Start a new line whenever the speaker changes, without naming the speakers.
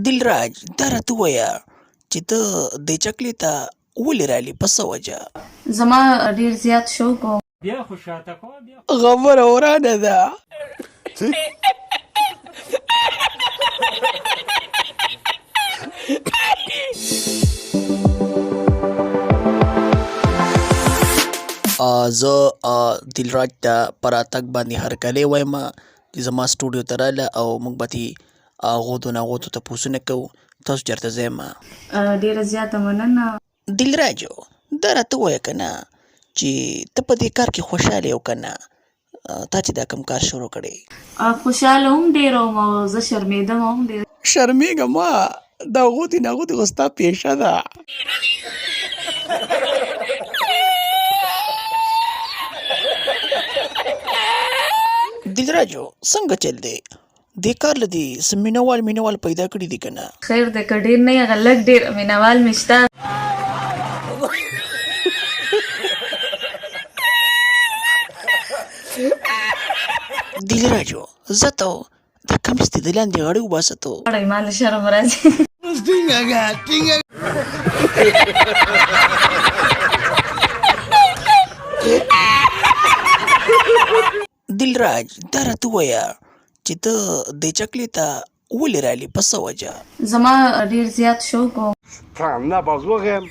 दिलराज دره ته ووایه چې ته د چکلې ته ولې رالې په څه وجه
زما ډیر زیات شوق و.
بیا خو شاته کوه بیا
خبره ورانه ده زه دلراج ته په راتګ باندې هرکلی وایم چې زما سټوډیو ته راله او موږ به ترې غوټو نه غوټو تپوسونه کوو تاسو چېرته ځئ ما
ډیره زیاته مننه.
دلراجو دا راته ووایه که نه چې ته په دې کار کې خوشحاله یې او که نه تا چې دا کوم کار شروع کړی
خوشحاله هم ډیره وم او زه شرمېدم هم ډېر.
شرمېږه ما دا غوټې نه غوټې خو ستا پیشه ده دلراجو څنګه چل دی دې کار له دې څه مینوال پیدا کړي دي که نه
خیر دی که ډېر نه یې هغه لږ ډېر مینوال مې شته.
دلراجو زه ته دا کمیس دې د لاندې غاړې وباسه ته
غواړئ ما له شرم راځي.
دلراج دا راته ووایه چې ته دې چکلې ته ولې رالې په څه وجه
زما ډیر زیات شوق و.
Странно, позволим.